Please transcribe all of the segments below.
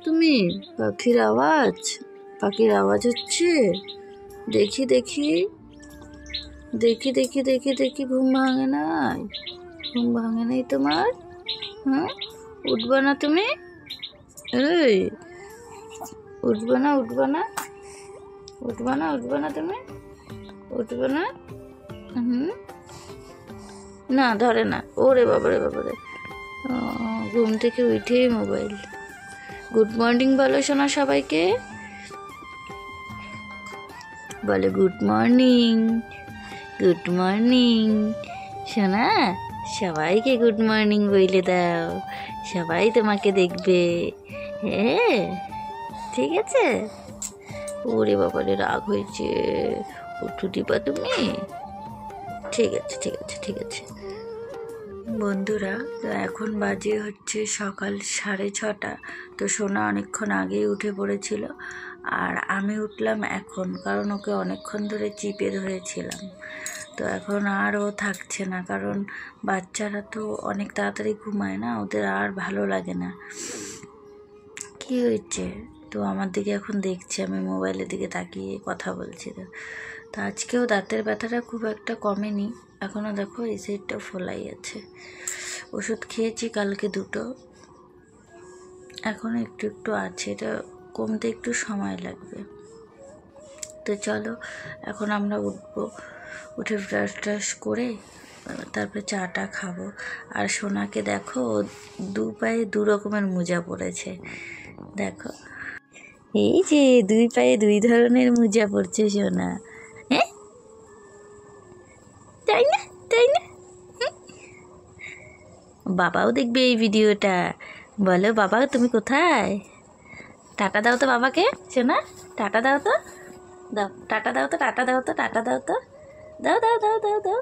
তুমি? পাখির আওয়াজ, পাখির আওয়াজ হচ্ছে। দেখি দেখি দেখি দেখি দেখি দেখি ঘুম ভাঙে নাই? ঘুম ভাঙে নাই তোমার? হ্যাঁ, উঠবা না তুমি? এই, উঠবা না, উঠবা না, উঠবা না, উঠবা না তুমি? উঠবে না? হুম, না ধরে না। ওরে বাবারে বাবারে, ঘুম থেকে উঠেই মোবাইল। গুড মর্নিং বলো শোনা সবাইকে, বলে গুড মর্নিং। গুড মর্নিং শোনা, সবাইকে গুড মর্নিং বলে দাও, সবাই তোমাকে দেখবে। হ্যাঁ, ঠিক আছে। ওরে বাবারে রাগ হয়েছে, উঠু দিবা তুমি? ঠিক আছে ঠিক আছে ঠিক আছে। বন্ধুরা, তো এখন বাজে হচ্ছে সকাল 6:30। তো সোনা অনেকক্ষণ আগেই উঠে পড়েছিল, আর আমি উঠলাম এখন, কারণ ওকে অনেকক্ষণ ধরে চিপে ধরেছিলাম। তো এখন আর ও থাকছে না, কারণ বাচ্চারা তো অনেক তাড়াতাড়ি ঘুমায় না, ওদের আর ভালো লাগে না। কি হয়েছে? তো আমার দিকে এখন দেখছে, আমি মোবাইলের দিকে তাকিয়ে কথা বলছি। তো আজকেও দাঁতের ব্যথাটা খুব একটা কমেনি, এখনও দেখো এই সাইডটা ফোলাই আছে। ওষুধ খেয়েছি কালকে 2টো, এখনও একটু একটু আছে, এটা কমতে একটু সময় লাগবে। তো চলো এখন আমরা উঠবো, উঠে ব্রাশ ট্রাশ করে তারপরে চাটা খাবো। আর সোনাকে দেখো, 2 পায়ে 2 রকমের মোজা পরেছে, দেখো। এই যে 2 পায়ে 2 ধরনের মোজা পরছে সোনা। হ্যাঁ, তাই না? তাই না? বাবাও দেখবে এই ভিডিওটা। বলো বাবা, তুমি কোথায়? টাটা দাও তো বাবাকে সোনা, টাটা দাও তো, দাও টাটা দাও তো, টাটা দাও তো, টাটা দাও তো, দাও দাও দাও দাও দাও।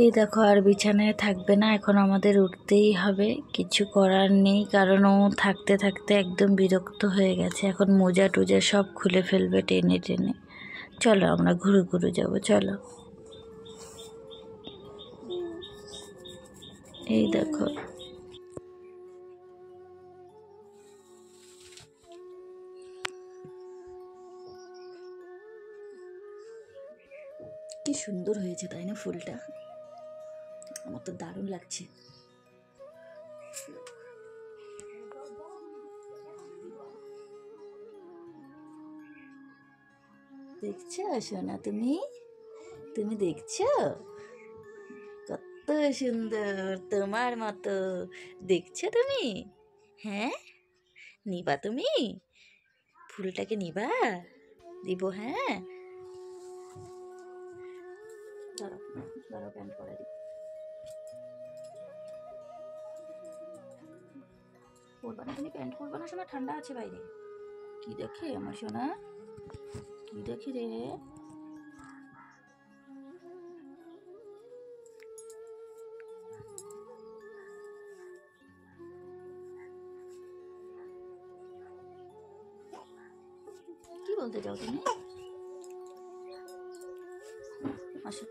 এই দেখো, আর বিছানায় থাকবে না, এখন আমাদের উঠতেই হবে, কিছু করার নেই, কারণ ও থাকতে থাকতে একদম বিরক্ত হয়ে গেছে। এখন মোজা টোজা সব খুলে ফেলবে টেনে টেনে। চলো আমরা ঘুরু ঘুরু যাবো, চলো। এই দেখো, কি সুন্দর হয়েছে তাই না ফুলটা? আমার তো দারুণ লাগছে। দেখছো সোনা, তুমি তুমি দেখছো কত সুন্দর, তোমার মতো দেখছো তুমি? হ্যাঁ, নিবা তুমি ফুলটাকে? নিবা? দিব, হ্যাঁ। ধরো ধরো, প্যান্ট পরে দিই। পরবা না তুমি? প্যান্ট পরবা না সোনা? ঠান্ডা আছে বাইরে। কি দেখে আমার সোনা, কি দেখি রে? কি বলতে চাও তুমি? আসো,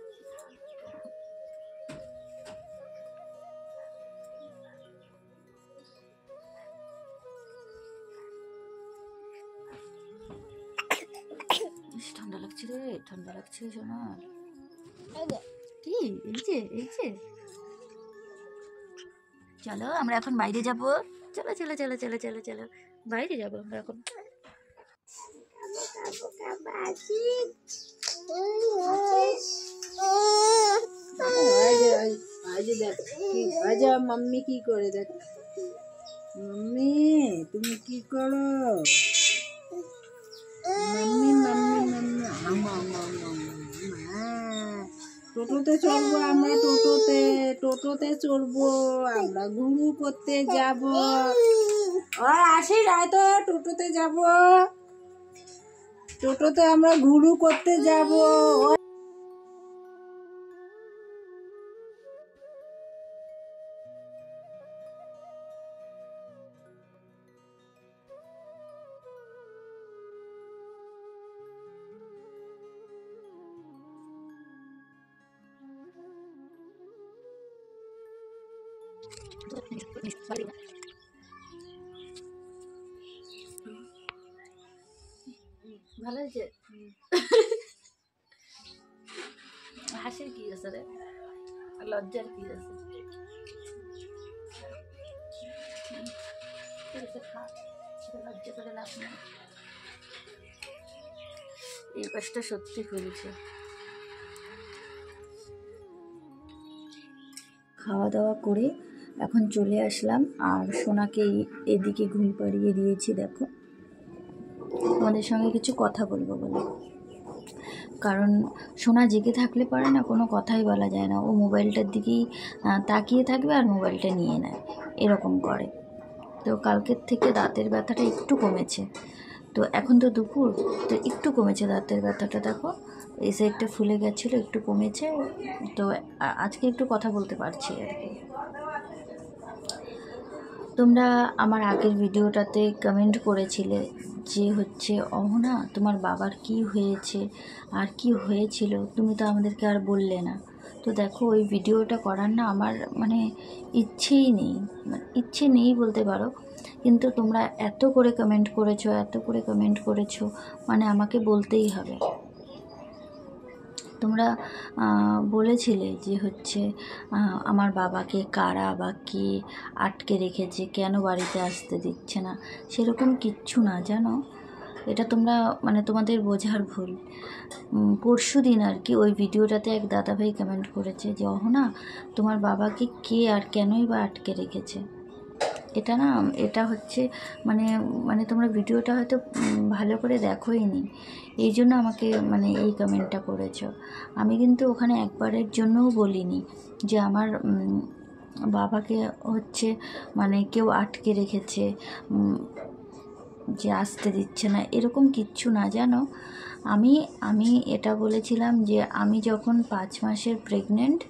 ঠান্ডা লাগছে রে, ঠান্ডা লাগছে সোনার। কি? এই যে এই যে, চলো আমরা এখন বাইরে যাব। চলো চলো চলো চলো চলো চলো, বাইরে যাবো আমরা এখন। মাম্মি কি করে দেখ, মাম্মি তুমি কি করো? মাম্মি মাম্মি মাম্মি, টোটোতে চড়বো আমরা, টোটোতে টোটোতে চড়বো আমরা, ঘুরু করতে যাব। আসি রায় তো, টোটোতে যাব, টোটোতে আমরা ঘুরু করতে যাব। ভালো হয়েছে। হাসির কি আছে রে, লজ্জার কি আছে? খা, লজ্জা করে লাভ নেই। এই পাশটা সত্যি খুলছে। খাওয়া দাওয়া করে এখন চলে আসলাম, আর সোনাকে এদিকে ঘুম পাড়িয়ে দিয়েছি। দেখো, তোমাদের সঙ্গে কিছু কথা বলবো বলে, কারণ সোনা জেগে থাকলে পারে না, কোনো কথাই বলা যায় না। ও মোবাইলটার দিকেই তাকিয়ে থাকবে আর মোবাইলটা নিয়ে নেয়, এরকম করে। তো কালকের থেকে দাঁতের ব্যথাটা একটু কমেছে। তো এখন তো দুপুর, তো একটু কমেছে দাঁতের ব্যথাটা। দেখো, এই সাইডটা ফুলে গেছিলো, একটু কমেছে। তো আজকে একটু কথা বলতে পারছি আর কি। তোমরা আমার আগের ভিডিওটাতে কমেন্ট করেছিলে যে হচ্ছে, অহনা তোমার বাবার কি হয়েছে আর কি হয়েছিল, তুমি তো আমাদেরকে আর বললে না। তো দেখো, ওই ভিডিওটা করার না আমার মানে ইচ্ছেই নেই, ইচ্ছে নেই বলতে পারো। কিন্তু তোমরা এত করে কমেন্ট করেছো, এত করে কমেন্ট করেছো, মানে আমাকে বলতেই হবে। তোমরা বলেছিলে যে হচ্ছে আমার বাবাকে কারা বা কে আটকে রেখেছে, কেন বাড়িতে আসতে দিচ্ছে না। সেরকম কিচ্ছু না, জানো। এটা তোমরা মানে তোমাদের বোঝার ভুল। পরশু দিন আর কি ওই ভিডিওটাতে এক দাদাভাই কমেন্ট করেছে যে, অহনা তোমার বাবাকে কে আর কেনই বা আটকে রেখেছে। এটা না, এটা হচ্ছে মানে মানে তোমরা ভিডিওটা হয়তো ভালো করে দেখোই নি, এই জন্য আমাকে মানে এই কমেন্টটা করেছো। আমি কিন্তু ওখানে একবারের জন্যও বলিনি যে আমার বাবাকে হচ্ছে মানে কেউ আটকে রেখেছে, যে আসতে দিচ্ছে না, এরকম কিচ্ছু না, জানো। আমি এটা বলেছিলাম যে আমি যখন 5 মাসের প্রেগনেন্ট,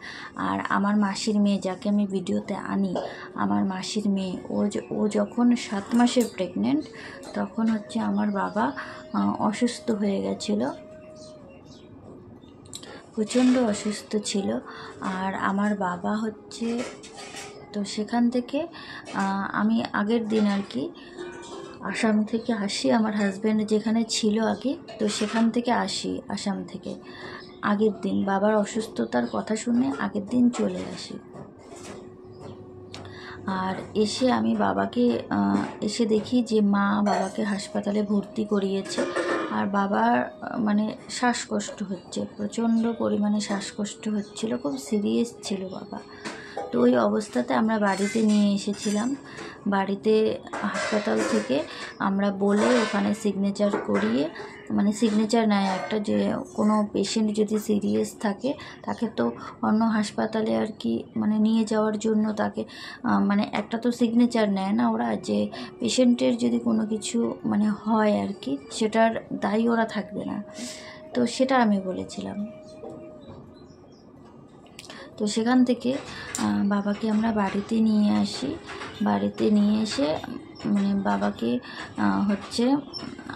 আর আমার মাসির মেয়ে, যাকে আমি ভিডিওতে আনি, আমার মাসির মেয়ে, ও যখন 7 মাসের প্রেগনেন্ট, তখন হচ্ছে আমার বাবা অসুস্থ হয়ে গেছিলো, প্রচণ্ড অসুস্থ ছিল। আর আমার বাবা হচ্ছে, তো সেখান থেকে আমি আগের দিন আর কি আসাম থেকে আসি, আমার হাজব্যান্ড যেখানে ছিল আগে, তো সেখান থেকে আসি আসাম থেকে। আগের দিন বাবার অসুস্থতার কথা শুনে আগের দিন চলে আসি। আর এসে আমি বাবাকে এসে দেখি যে মা বাবাকে হাসপাতালে ভর্তি করিয়েছে। আর বাবার মানে শ্বাসকষ্ট হচ্ছে, প্রচণ্ড পরিমাণে শ্বাসকষ্ট হচ্ছিল, খুব সিরিয়াস ছিল বাবা। তো ওই অবস্থাতে আমরা বাড়িতে নিয়ে এসেছিলাম। বাড়িতে হাসপাতাল থেকে আমরা বলে ওখানে সিগনেচার করিয়ে, মানে সিগনেচার নেয় একটা, যে কোনো পেশেন্ট যদি সিরিয়াস থাকে তাকে তো অন্য হাসপাতালে আর কি মানে নিয়ে যাওয়ার জন্য তাকে মানে একটা তো সিগনেচার নেয় না ওরা, যে পেশেন্টের যদি কোনো কিছু মানে হয় আর কি, সেটার দায়ী ওরা থাকবে না। তো সেটা আমি বলেছিলাম। তো সেখান থেকে বাবাকে আমরা বাড়িতে নিয়ে আসি। বাড়িতে নিয়ে এসে মানে বাবাকে হচ্ছে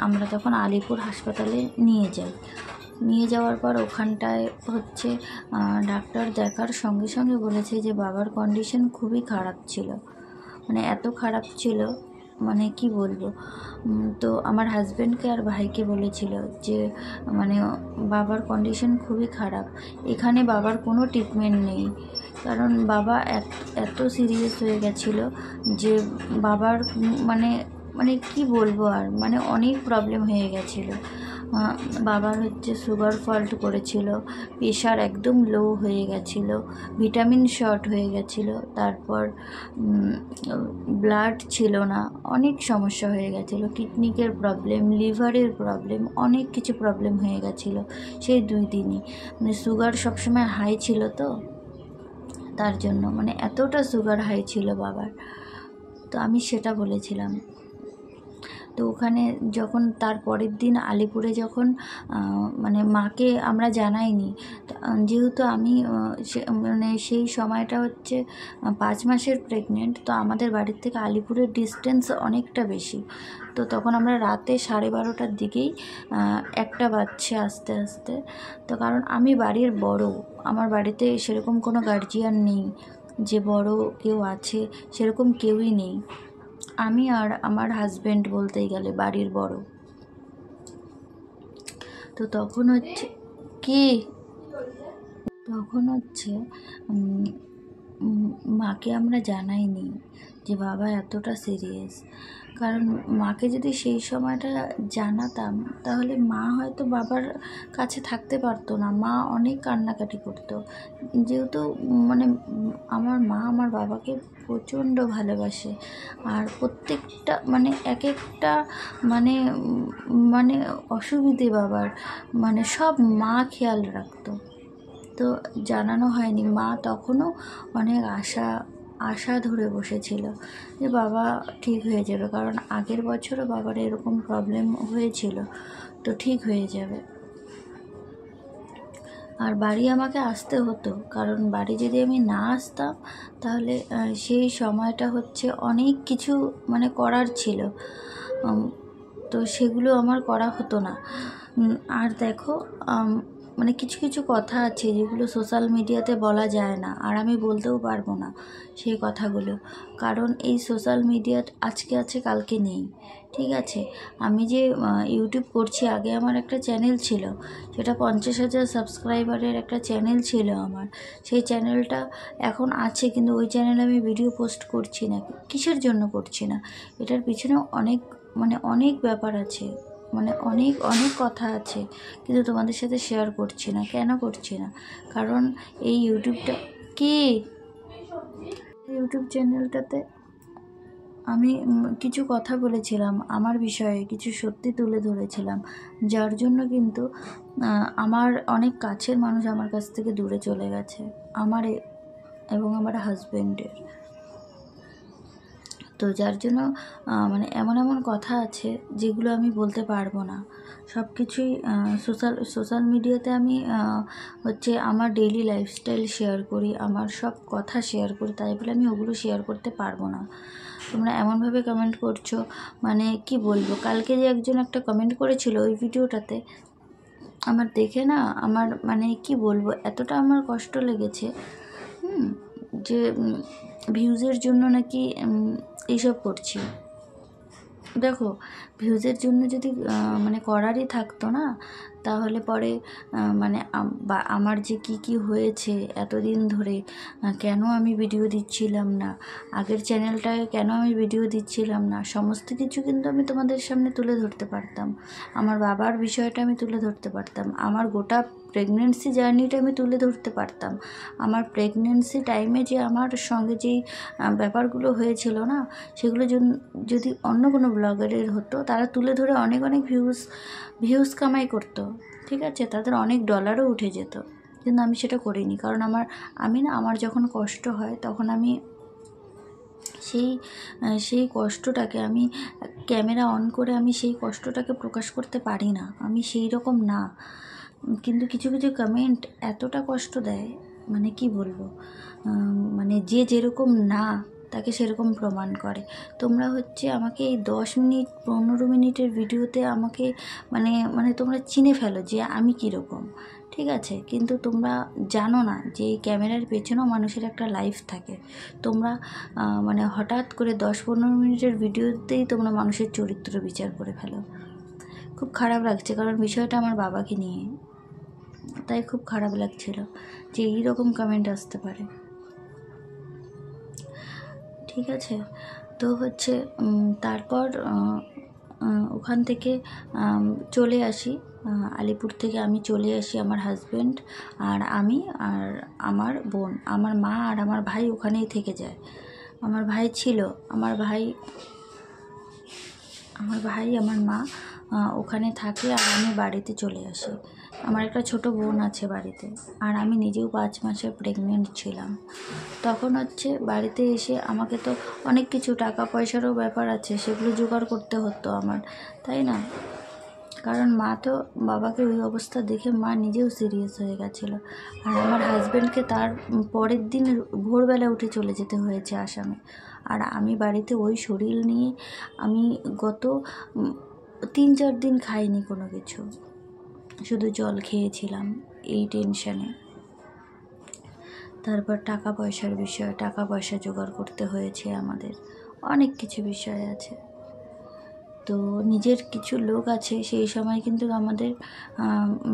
আমরা তখন আলিপুর হাসপাতালে নিয়ে যাই। নিয়ে যাওয়ার পর ওখানটায় হচ্ছে ডাক্তার দেখার সঙ্গে সঙ্গে বলেছে যে বাবার কন্ডিশন খুবই খারাপ ছিল, মানে এত খারাপ ছিল মানে কি বলবো। তো আমার হাজব্যান্ডকে আর ভাইকে বলেছিল যে মানে বাবার কন্ডিশন খুবই খারাপ, এখানে বাবার কোনো ট্রিটমেন্ট নেই। কারণ বাবা এত সিরিয়াস হয়ে গেছিলো যে বাবার মানে মানে কি বলবো আর, মানে অনেক প্রবলেম হয়ে গেছিলো। বাবার হচ্ছে সুগার ফল্ট করেছিল, প্রেশার একদম লো হয়ে গেছিলো, ভিটামিন শর্ট হয়ে গেছিলো, তারপর ব্লাড ছিল না, অনেক সমস্যা হয়ে গেছিলো, কিডনিকের প্রবলেম, লিভারের প্রবলেম, অনেক কিছু প্রবলেম হয়ে গেছিলো সেই 2 দিনই। মানে সুগার সবসময় হাই ছিল, তো তার জন্য মানে এতটা সুগার হাই ছিল বাবার। তো আমি সেটা বলেছিলাম। তো ওখানে যখন তার পরের দিন আলিপুরে যখন মানে মাকে আমরা জানাইনি, যেহেতু আমি মানে সেই সময়টা হচ্ছে 5 মাসের প্রেগনেন্ট, তো আমাদের বাড়ির থেকে আলিপুরের ডিস্টেন্স অনেকটা বেশি। তো তখন আমরা রাতে 12:30টার দিকেই একটা বাজছে আস্তে আস্তে। তো কারণ আমি বাড়ির বড়, আমার বাড়িতে সেরকম কোনো গার্জিয়ান নেই যে বড় কেউ আছে, সেরকম কেউই নেই। আমি আর আমার হাজব্যান্ড বলতেই গেলে বাড়ির বড়। তো তখন হচ্ছে কি তখন হচ্ছে উম, মাকে আমরা জানাইনি যে বাবা এতটা সিরিয়াস। কারণ মাকে যদি সেই সময়টা জানাতাম তাহলে মা হয়তো বাবার কাছে থাকতে পারতো না, মা অনেক কান্নাকাটি করতো। যেহেতু মানে আমার মা আমার বাবাকে প্রচণ্ড ভালোবাসে, আর প্রত্যেকটা মানে এক একটা মানে মানে অসুবিধে বাবার মানে সব মা খেয়াল রাখতো। তো জানানো হয়নি। মা তখনও অনেক আশা ধরে বসেছিল যে বাবা ঠিক হয়ে যাবে, কারণ আগের বছরও বাবার এরকম প্রবলেম হয়েছিল, তো ঠিক হয়ে যাবে। আর বাড়ি আমাকে আসতে হতো, কারণ বাড়ি যদি আমি না আসতাম তাহলে সেই সময়টা হচ্ছে অনেক কিছু মানে করার ছিল, তো সেগুলো আমার করা হতো না। আর দেখো মানে কিছু কিছু কথা আছে যেগুলো সোশ্যাল মিডিয়াতে বলা যায় না, আর আমি বলতেও পারবো না সেই কথাগুলো, কারণ এই সোশ্যাল মিডিয়া আজকে আছে কালকে নেই। ঠিক আছে, আমি যে ইউটিউব করছি, আগে আমার একটা চ্যানেল ছিল, সেটা 50,000 সাবস্ক্রাইবারের একটা চ্যানেল ছিল আমার। সেই চ্যানেলটা এখন আছে, কিন্তু ওই চ্যানেলে আমি ভিডিও পোস্ট করছি না। কিসের জন্য করছি না, এটার পিছনে অনেক ব্যাপার আছে, মানে অনেক অনেক কথা আছে, কিন্তু তোমাদের সাথে শেয়ার করছি না। কেন করছি না? কারণ এই ইউটিউব চ্যানেলটাতে আমি কিছু কথা বলেছিলাম, আমার বিষয়ে কিছু সত্যি তুলে ধরেছিলাম, যার জন্য কিন্তু আমার অনেক কাছের মানুষ আমার কাছ থেকে দূরে চলে গেছে, আমার এবং আমার হাজব্যান্ডের। তো যার জন্য মানে এমন এমন কথা আছে যেগুলো আমি বলতে পারবো না। সব কিছুই সোশ্যাল মিডিয়াতে আমি হচ্ছে আমার ডেইলি লাইফস্টাইল শেয়ার করি, আমার সব কথা শেয়ার করি, তাই বলে আমি ওগুলো শেয়ার করতে পারবো না। তোমরা এমনভাবে কমেন্ট করছো, মানে কি বলবো। কালকে যে একজন একটা কমেন্ট করেছিল ওই ভিডিওটাতে, আমার দেখে না আমার মানে কি বলবো, এতটা আমার কষ্ট লেগেছে যে ভিউজের জন্য নাকি এইসব করছি। দেখো, ভিউজের জন্য যদি মানে করারই থাকতো না, তাহলে পরে মানে আমার যে কি হয়েছে এতদিন ধরে, কেন আমি ভিডিও দিচ্ছিলাম না, আগের চ্যানেলটায় কেন আমি ভিডিও দিচ্ছিলাম না, সমস্ত কিছু কিন্তু আমি তোমাদের সামনে তুলে ধরতে পারতাম। আমার বাবার বিষয়টা আমি তুলে ধরতে পারতাম, আমার গোটা প্রেগনেন্সি জার্নিটা আমি তুলে ধরতে পারতাম। আমার প্রেগনেন্সি টাইমে যে আমার সঙ্গে যেই ব্যাপারগুলো হয়েছিল না, সেগুলো যদি অন্য কোনো ব্লগারের হতো, তারা তুলে ধরে অনেক অনেক ভিউজ কামাই করতো। ঠিক আছে, তাদের অনেক ডলারও উঠে যেত, কিন্তু আমি সেটা করিনি। কারণ আমার যখন কষ্ট হয় তখন আমি সেই কষ্টটাকে আমি ক্যামেরা অন করে আমি সেই কষ্টটাকে প্রকাশ করতে পারি না, আমি সেই রকম না। কিন্তু কিছু কিছু কমেন্ট এতটা কষ্ট দেয়, মানে কি বলবো, মানে যে যেরকম না তাকে সেরকম প্রমাণ করে। তোমরা হচ্ছে আমাকে এই 10 মিনিট 15 মিনিটের ভিডিওতে আমাকে মানে তোমরা চিনে ফেলো যে আমি কীরকম। ঠিক আছে, কিন্তু তোমরা জানো না যে এই ক্যামেরার পেছনেও মানুষের একটা লাইফ থাকে। তোমরা মানে হঠাৎ করে 10-15 মিনিটের ভিডিওতেই তোমরা মানুষের চরিত্র বিচার করে ফেলো। খুব খারাপ লাগছে, কারণ বিষয়টা আমার বাবাকে নিয়ে, তাই খুব খারাপ লাগছিল যে এইরকম কমেন্ট আসতে পারে। ঠিক আছে, তো হচ্ছে তারপর ওখান থেকে চলে আসি, আলিপুর থেকে আমি চলে আসি, আমার হাজব্যান্ড আর আমি আর আমার বোন, আমার মা আর আমার ভাই ওখানেই থেকে যায়। আমার ভাই ছিল, আমার ভাই আমার মা ওখানে থাকে, আর আমি বাড়িতে চলে আসি। আমার একটা ছোট বোন আছে বাড়িতে, আর আমি নিজেও 5 মাসের প্রেগনেন্ট ছিলাম। তখন হচ্ছে বাড়িতে এসে আমাকে তো অনেক কিছু টাকা পয়সারও ব্যাপার আছে, সেগুলো জোগাড় করতে হতো আমার, তাই না? কারণ মা তো বাবাকে ওই অবস্থা দেখে মা নিজেও সিরিয়াস হয়ে গেছিলো, আর আমার হাজব্যান্ডকে তার পরের দিন ভোরবেলা উঠে চলে যেতে হয়েছে আসামে। আর আমি বাড়িতে ওই শরীর নিয়ে আমি গত 3-4 দিন খাইনি কোনো কিছু, শুধু জল খেয়েছিলাম এই টেনশানে। তারপর টাকা পয়সা জোগাড় করতে হয়েছে আমাদের, অনেক কিছু বিষয় আছে। তো নিজের কিছু লোক আছে সেই সময় কিন্তু আমাদের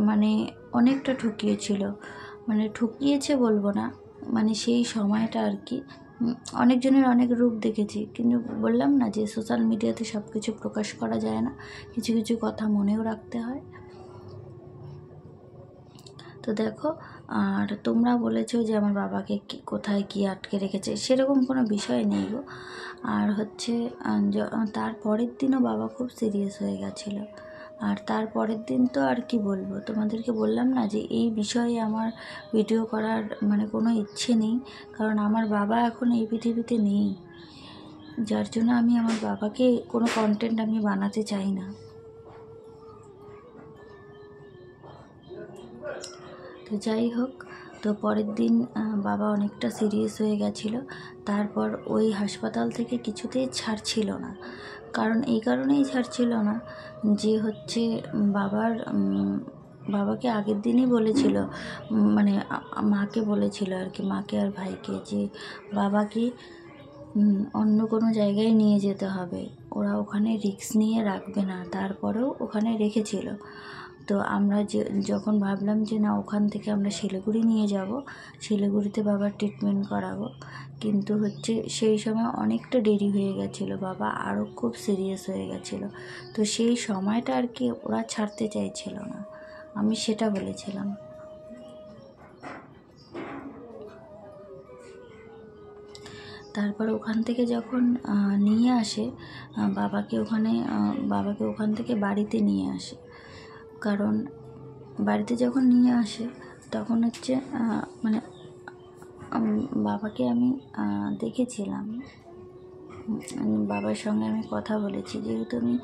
মানে অনেকটা ঠকিয়েছিল, মানে ঠকিয়েছে বলবো না, মানে সেই সময়টা আর কি। অনেকজনের অনেক রূপ দেখেছি, কিন্তু বললাম না যে সোশ্যাল মিডিয়াতে সব কিছু প্রকাশ করা যায় না, কিছু কিছু কথা মনেও রাখতে হয়। তো দেখো, আর তোমরা বলেছো যে আমার বাবাকে কোথায় কি আটকে রেখেছে, সেরকম কোনো বিষয় নেই গো। আর হচ্ছে তার পরের দিনও বাবা খুব সিরিয়াস হয়ে গেছিলো। আর তার পরের দিন তো আর কি বলবো, তোমাদেরকে বললাম না যে এই বিষয়ে আমার ভিডিও করার মানে কোনো ইচ্ছে নেই, কারণ আমার বাবা এখন এই পৃথিবীতে নেই, যার জন্য আমি আমার বাবাকে কোনো কন্টেন্ট আমি বানাতে চাই না। তো যাই হোক, তো পরের দিন বাবা অনেকটা সিরিয়াস হয়ে গেছিলো। তারপর ওই হাসপাতাল থেকে কিছুতেই ছাড়ছিল না, কারণ এই কারণেই ছাড়ছিল না যে হচ্ছে বাবাকে আগের দিনই বলেছিল, মানে মাকে বলেছিল আর কি, মাকে আর ভাইকে, যে বাবাকে অন্য কোনো জায়গায় নিয়ে যেতে হবে, ওরা ওখানে রিস্ক নিয়ে রাখবে না। তারপরেও ওখানে রেখেছিল। তো আমরা যখন ভাবলাম যে না, ওখান থেকে আমরা শিলিগুড়ি নিয়ে যাব, শিলিগুড়িতে বাবার ট্রিটমেন্ট করাবো, কিন্তু হচ্ছে সেই সময় অনেকটা দেরি হয়ে গেছিলো, বাবা আরও খুব সিরিয়াস হয়ে গেছিলো। তো সেই সময়টা আর কি ওরা ছাড়তে চাইছিল না, আমি সেটা বলেছিলাম। তারপর ওখান থেকে যখন নিয়ে আসে বাবাকে ওখান থেকে বাড়িতে নিয়ে আসে, কারণ বাড়িতে যখন নিয়ে আসে তখন হচ্ছে মানে বাবাকে আমি দেখেছিলাম, বাবার সঙ্গে আমি কথা বলেছি, যেহেতু আমি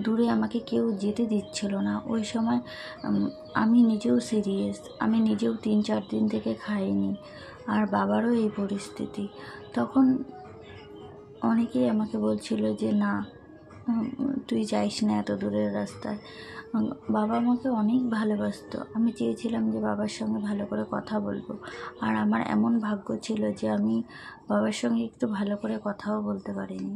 দূরে, আমাকে কেউ যেতে দিচ্ছিল না ওই সময়। আমি নিজেও সিরিয়াস, আমি নিজেও 3-4 দিন থেকে খাইনি, আর বাবারও এই পরিস্থিতি। তখন অনেকেই আমাকে বলছিল যে না, তুই যাইস না এত দূরের রাস্তায়। বাবা আমাকে অনেক ভালোবাসতো, আমি চেয়েছিলাম যে বাবার সঙ্গে ভালো করে কথা বলবো, আর আমার এমন ভাগ্য ছিল যে আমি বাবার সঙ্গে একটু ভালো করে কথাও বলতে পারিনি।